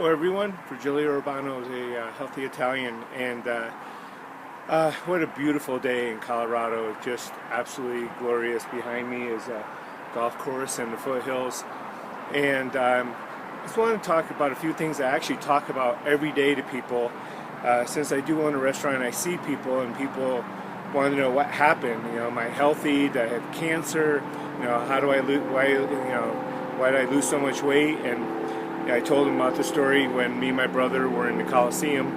Hello everyone, Virgilio Urbano is a healthy Italian, and what a beautiful day in Colorado. Just absolutely glorious. Behind me is a golf course in the foothills, and just want to talk about a few things I actually talk about every day to people. Since I do own a restaurant, I see people, and people want to know what happened. Am I healthy? Did I have cancer? How do I lose? Why did I lose so much weight? And I told him about the story when me and my brother were in the Coliseum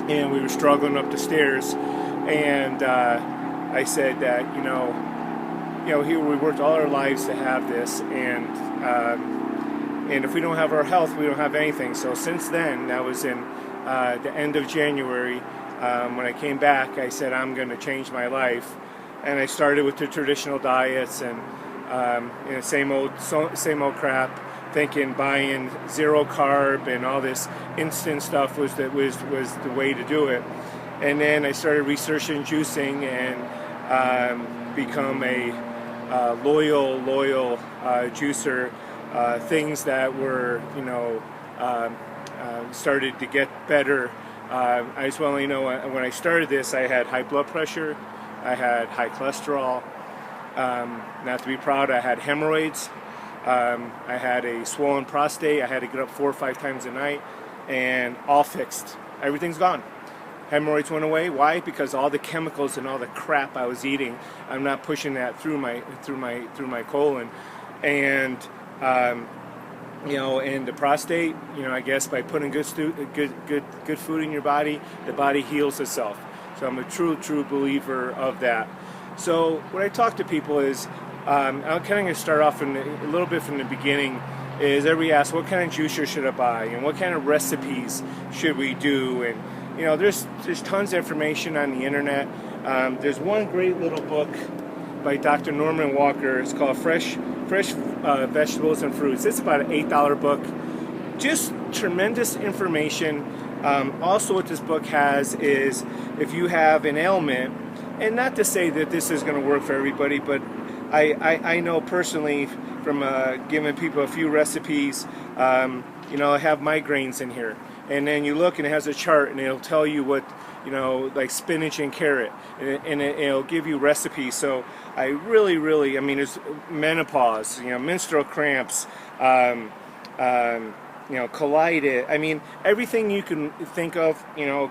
and we were struggling up the stairs, and I said that here we worked all our lives to have this, and if we don't have our health, we don't have anything. So since then, that was in the end of January, when I came back, I said I'm going to change my life, and I started with the traditional diets and same old crap, thinking buying zero carb and all this instant stuff was the way to do it. And then I started researching juicing and become a loyal juicer. Things that were started to get better. I just want to let you know, when I started this, I had high blood pressure, I had high cholesterol. Not to be proud, I had hemorrhoids. I had a swollen prostate. I had to get up 4 or 5 times a night, and all fixed. Everything's gone. Hemorrhoids went away. Why? Because all the chemicals and all the crap I was eating, I'm not pushing that through my colon, and and the prostate. I guess by putting good food in your body, the body heals itself. So I'm a true believer of that. So when I talk to people is, I'm kind of going to start off a little bit from the beginning. Is everybody asks, what kind of juicer should I buy, and what kind of recipes should we do? And there's tons of information on the internet. There's one great little book by Dr. Norman Walker. It's called Fresh Vegetables and Fruits. It's about an $8 book. Just tremendous information. Also, what this book has is, if you have an ailment, and not to say that this is going to work for everybody, but I know personally from giving people a few recipes, I have migraines in here. And then you look and it has a chart and it'll tell you what, like spinach and carrot, and it'll give you recipes. So I really, there's menopause, menstrual cramps, colitis, everything you can think of,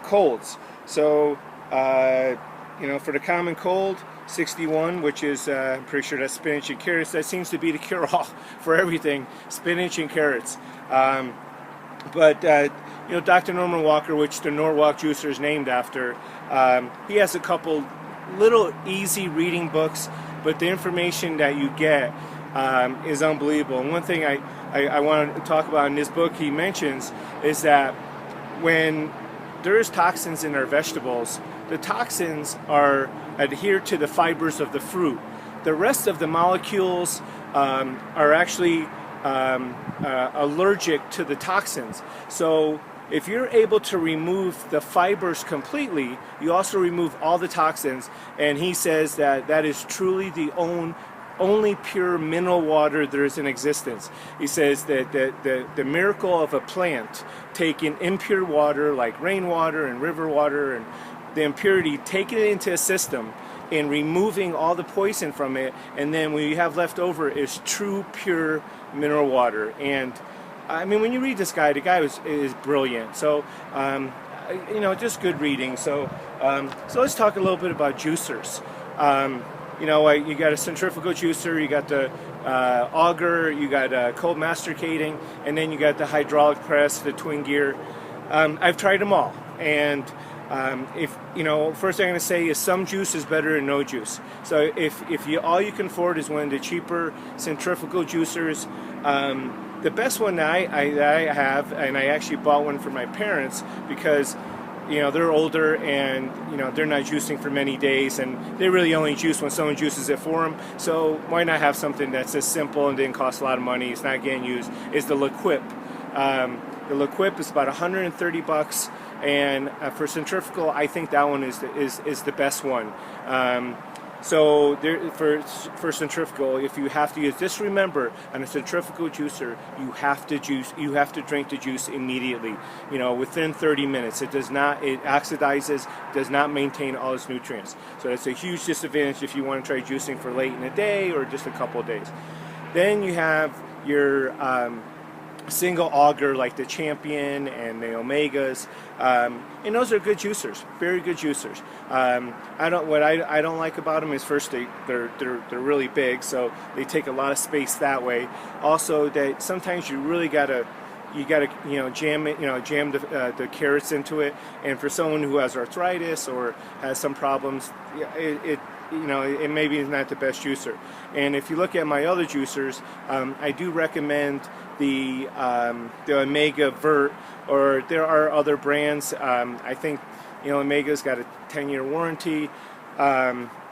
colds. So, for the common cold, 61, which is, I'm pretty sure that's spinach and carrots. That seems to be the cure-all for everything, spinach and carrots. But Dr. Norman Walker, which the Norwalk juicer is named after, he has a couple little easy reading books, but the information that you get is unbelievable. And one thing I want to talk about in this book he mentions is that when there's toxins in our vegetables, the toxins are adhered to the fibers of the fruit. The rest of the molecules are actually allergic to the toxins. So if you're able to remove the fibers completely, you also remove all the toxins. And he says that is truly the only pure mineral water there is in existence. He says that the miracle of a plant taking impure water like rainwater and river water and the impurity, taking it into a system and removing all the poison from it, and then what you have left over is true pure mineral water. And when you read this guy, the guy is brilliant. So just good reading. So let's talk a little bit about juicers. You got a centrifugal juicer, you got the auger, you got cold masticating, and then you got the hydraulic press, the twin gear. I've tried them all, and first thing I'm going to say is some juice is better than no juice. So if all you can afford is one of the cheaper centrifugal juicers, the best one that I have, and I actually bought one for my parents because they're older and they're not juicing for many days, and they really only juice when someone juices it for them. So why not have something that's as simple and didn't cost a lot of money, it's not getting used, is the Liquip. The Liquip is about $130, and for centrifugal, I think that one is the best one. So there, for centrifugal, if you have to use, just remember, on a centrifugal juicer, you have to drink the juice immediately, within 30 minutes. It oxidizes, does not maintain all its nutrients. So it's a huge disadvantage if you want to try juicing for late in the day or just a couple of days. Then you have your single auger like the Champion and the Omegas, and those are good juicers, very good juicers. I don't like about them is, first, they're really big, so they take a lot of space that way. Also, that sometimes you really gotta jam the carrots into it, and for someone who has arthritis or has some problems, it maybe is not the best juicer. And if you look at my other juicers, I do recommend the Omega Vert, or there are other brands. I think Omega's got a 10-year warranty.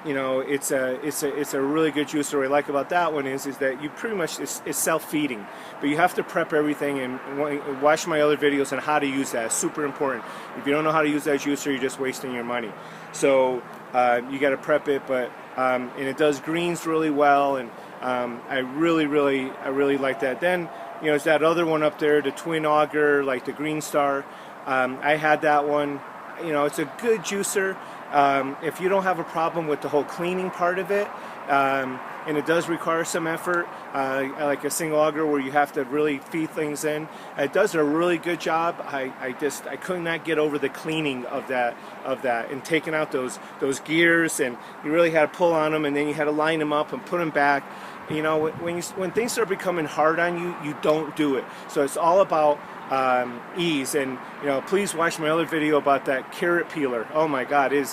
It's a really good juicer. What I like about that one is that you pretty much, it's self-feeding, but you have to prep everything, and watch my other videos on how to use that. It's super important. If you don't know how to use that juicer, you're just wasting your money. So you got to prep it, but and it does greens really well, and I really like that. Then it's that other one up there, the twin auger, like the Green Star. I had that one. It's a good juicer. If you don't have a problem with the whole cleaning part of it, and it does require some effort, like a single auger where you have to really feed things in, it does a really good job. I could not get over the cleaning of that, and taking out those gears, and you really had to pull on them, and then you had to line them up and put them back. When things start becoming hard on you, you don't do it. So it's all about ease. And please watch my other video about that carrot peeler. Oh my God, I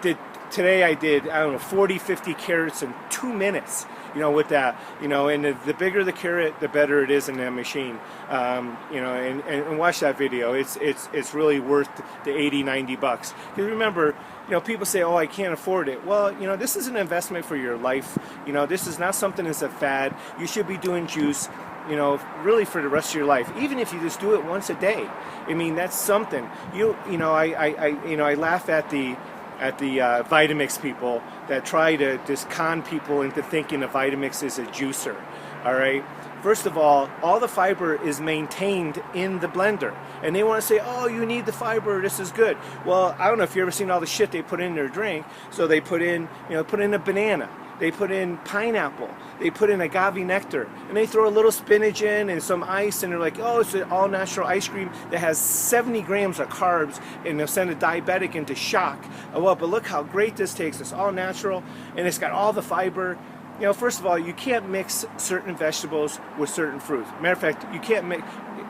did, I don't know, 40-50 carrots in 2 minutes, with that, and the bigger the carrot, the better it is in that machine. And watch that video. It's really worth the $80-90. Because remember, people say, oh, I can't afford it. Well, this is an investment for your life. This is not something that's a fad. You should be doing juice, really for the rest of your life, even if you just do it once a day. I mean, that's something. I laugh at the Vitamix people that try to just con people into thinking a Vitamix is a juicer. All right. First of all the fiber is maintained in the blender, and they want to say, oh, you need the fiber, this is good. Well, I don't know if you've ever seen all the shit they put in their drink. So they put in a banana, they put in pineapple, they put in agave nectar, and they throw a little spinach in and some ice, and they're like, oh, it's an all-natural ice cream that has 70 grams of carbs, and they'll send a diabetic into shock. Oh, well, but look how great this tastes. It's all natural, and it's got all the fiber. First of all, you can't mix certain vegetables with certain fruits. Matter of fact, you can't mix.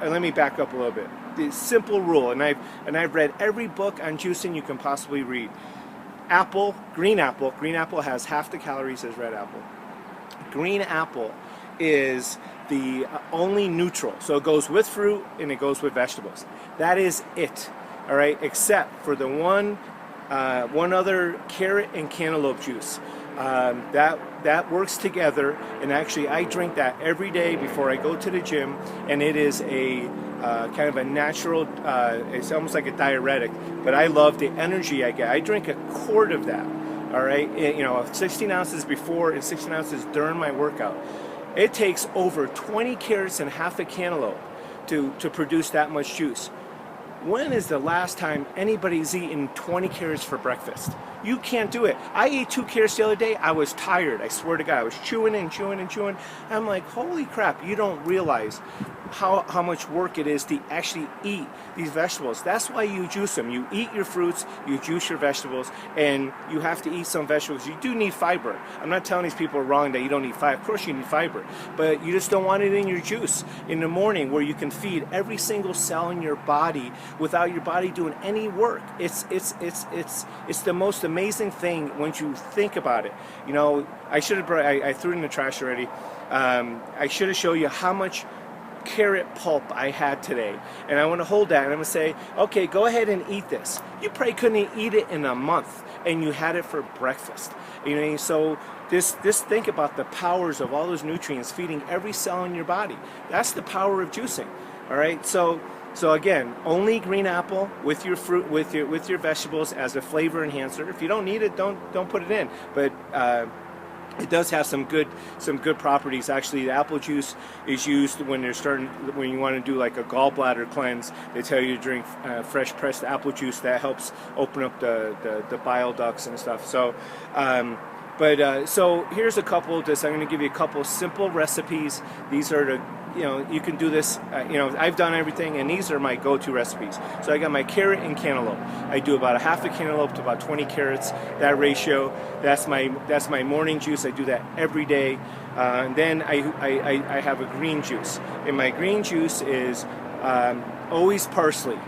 Let me back up a little bit. The simple rule, and I've read every book on juicing you can possibly read. Green apple has half the calories as red apple. Green apple is the only neutral, so it goes with fruit and it goes with vegetables. That is it. All right, except for the one other carrot and cantaloupe juice. That works together, and actually I drink that every day before I go to the gym, and it is a kind of a natural, it's almost like a diuretic, but I love the energy I get. I drink a quart of that, all right, 16 ounces before and 16 ounces during my workout. It takes over 20 carrots and half a cantaloupe to produce that much juice. When is the last time anybody's eaten 20 carrots for breakfast? You can't do it. I ate 2 carrots the other day. I was tired. I swear to God, I was chewing and chewing and chewing. I'm like, holy crap, you don't realize how much work it is to actually eat these vegetables. That's why you juice them. You eat your fruits, you juice your vegetables, and you have to eat some vegetables. You do need fiber. I'm not telling these people wrong that you don't need fiber. Of course you need fiber, but you just don't want it in your juice in the morning where you can feed every single cell in your body without your body doing any work. It's the most amazing thing once you think about it. I should have I threw it in the trash already. I should have shown you how much carrot pulp I had today, and I want to hold that and I'm going to say, okay, go ahead and eat this. You probably couldn't eat it in a month, and you had it for breakfast. So this think about the powers of all those nutrients feeding every cell in your body. That's the power of juicing. All right, so So again, only green apple with your fruit, with your vegetables as a flavor enhancer. If you don't need it, don't put it in. But it does have some good properties. Actually, the apple juice is used when when you want to do like a gallbladder cleanse. They tell you to drink fresh pressed apple juice. That helps open up the bile ducts and stuff. So. So here's a couple. I'm going to give you a couple simple recipes. These are the, you can do this. I've done everything, and these are my go-to recipes. So I got my carrot and cantaloupe. I do about a half a cantaloupe to about 20 carrots. That ratio. That's my morning juice. I do that every day. And then I have a green juice. And my green juice is always parsley.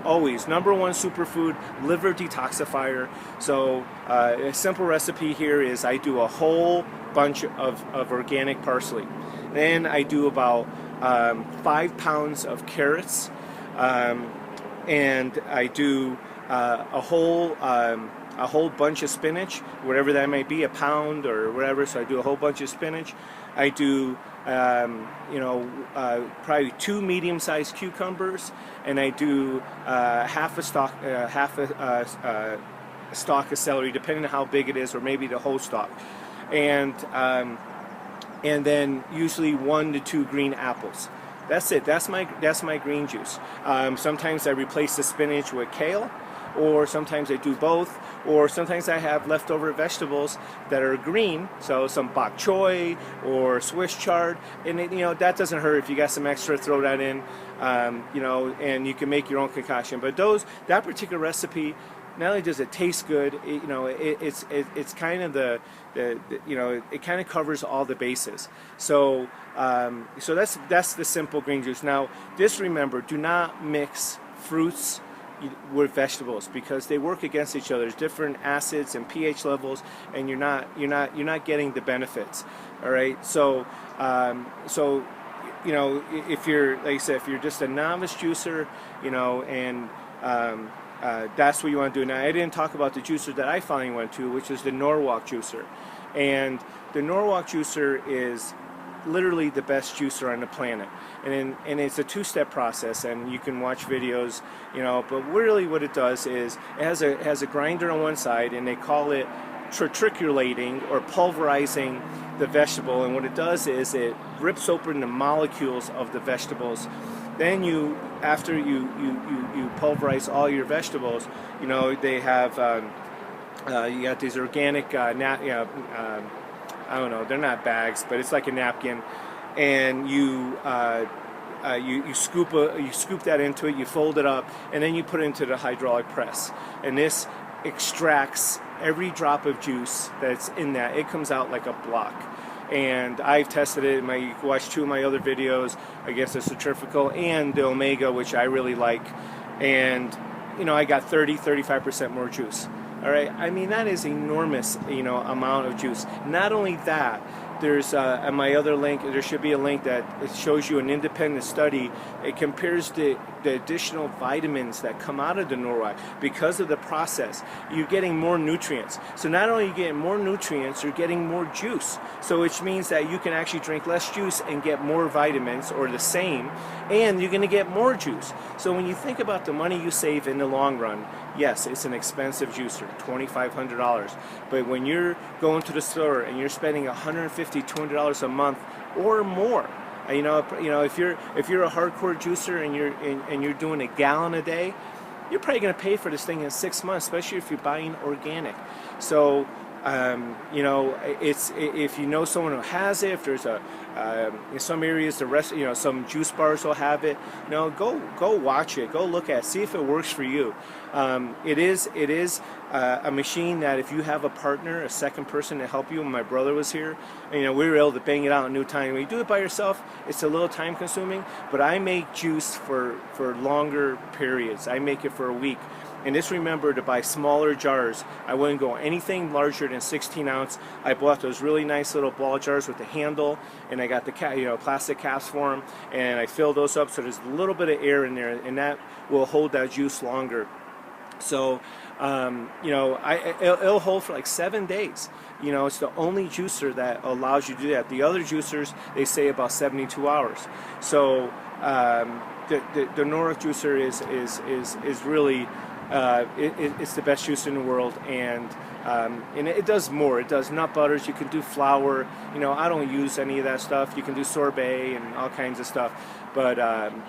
Always number one superfood, liver detoxifier. So a simple recipe here is I do a whole bunch of organic parsley. Then I do about 5 pounds of carrots, and I do a whole bunch of spinach, whatever that might be, a pound or whatever. So I do a whole bunch of spinach. I do probably 2 medium-sized cucumbers, and I do half a stalk of celery, depending on how big it is, or maybe the whole stalk, and then usually 1 to 2 green apples. That's it. That's my green juice. Sometimes I replace the spinach with kale, or sometimes I do both, or sometimes I have leftover vegetables that are green, so some bok choy or Swiss chard, and that doesn't hurt. If you got some extra, throw that in, and you can make your own concoction. But that particular recipe, not only does it taste good, it's kind of it kind of covers all the bases. So that's the simple green juice. Now, just remember, do not mix fruits with vegetables, because they work against each other. There's different acids and pH levels, and you're not getting the benefits. All right. So if you're, like I said, if you're just a novice juicer, and that's what you want to do. Now, I didn't talk about the juicer that I finally went to, which is the Norwalk juicer, and the Norwalk juicer is literally the best juicer on the planet, and it's a 2-step process, and you can watch videos, but really what it does is it has a grinder on one side, and they call it triticulating or pulverizing the vegetable, and what it does is it rips open the molecules of the vegetables. Then after you pulverize all your vegetables, they have you got these organic I don't know, they're not bags, but it's like a napkin, and you scoop that into it, you fold it up, and then you put it into the hydraulic press, and this extracts every drop of juice that's in that. It comes out like a block. And I've tested it. You can watch 2 of my other videos. I guess the Centrifugal and the Omega, which I really like, and I got 35% more juice. All right, I mean, that is enormous, amount of juice. Not only that, there's on my other link, there should be a link that it shows you an independent study. It compares the additional vitamins that come out of the Norwalk. Because of the process, you're getting more nutrients. So not only are you getting more nutrients, you're getting more juice. So which means that you can actually drink less juice and get more vitamins, or the same, and you're going to get more juice. So when you think about the money you save in the long run, yes, it's an expensive juicer, $2,500. But when you're going to the store and you're spending $150, $200 a month or more, if you're a hardcore juicer and you're doing a gallon a day, you're probably going to pay for this thing in 6 months, especially if you're buying organic. So it's, if you know someone who has it, if there's in some areas, some juice bars will have it. Go watch it, go look at it, see if it works for you. It is a machine that if you have a partner, a second person to help you. When my brother was here, we were able to bang it out in no time. When you do it by yourself, it's a little time consuming, but I make juice for longer periods. I make it for a week. And just remember to buy smaller jars. I wouldn't go anything larger than 16 ounce. I bought those really nice little ball jars with the handle, and I got the plastic caps for them, and I fill those up so there's a little bit of air in there, and that will hold that juice longer. So, it'll hold for like 7 days. It's the only juicer that allows you to do that. The other juicers, they say about 72 hours. So, the Norwalk juicer is really it's the best juicer in the world, and it does more. It does nut butters. You can do flour. You know, I don't use any of that stuff. You can do sorbet and all kinds of stuff, but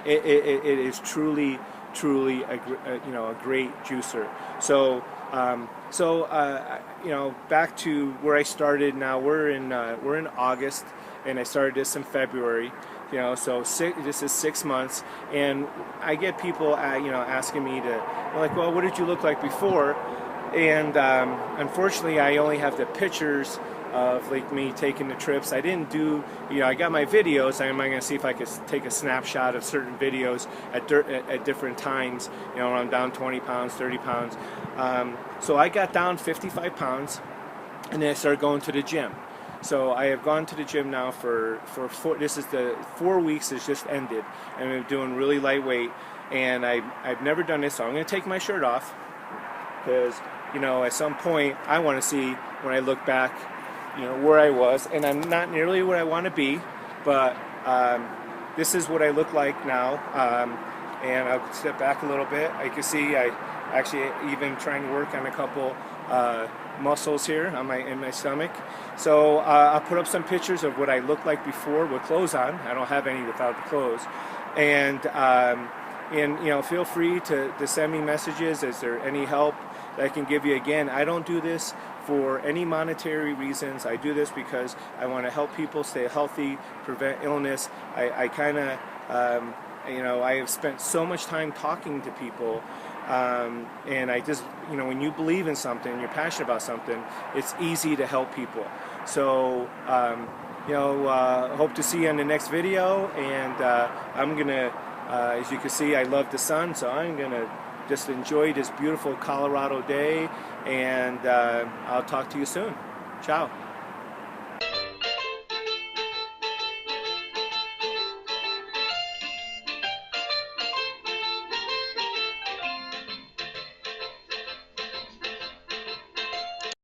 it is truly a great juicer. So you know, back to where I started. Now we're in August, and I started this in February. You know, so this is 6 months, and I get people, you know, asking me to, like, well, what did you look like before? And unfortunately, I only have the pictures of like me taking the trips. I didn't do, you know, I got my videos. I'm going to see if I could take a snapshot of certain videos at different times. You know, when I'm down 20 pounds, 30 pounds. So I got down 55 pounds, and then I started going to the gym. So I have gone to the gym now for this is the 4 weeks has just ended, and I'm doing really lightweight, and I've never done this, so I'm going to take my shirt off, because, you know, at some point I want to see, when I look back, you know, where I was, and I'm not nearly where I want to be, but this is what I look like now, and I'll step back a little bit. You can see I actually even trying to work on a couple muscles here on in my stomach. So I'll put up some pictures of what I looked like before with clothes on. I don't have any without the clothes, and you know, feel free to send me messages. Is there any help that I can give you? Again, I don't do this for any monetary reasons. I do this because I want to help people stay healthy, prevent illness. I kind of you know, I have spent so much time talking to people, and I just, you know, when you believe in something, you're passionate about something, it's easy to help people. So you know, hope to see you on the next video, and I'm gonna, as you can see, I love the sun, so I'm gonna just enjoy this beautiful Colorado day, and I'll talk to you soon. Ciao.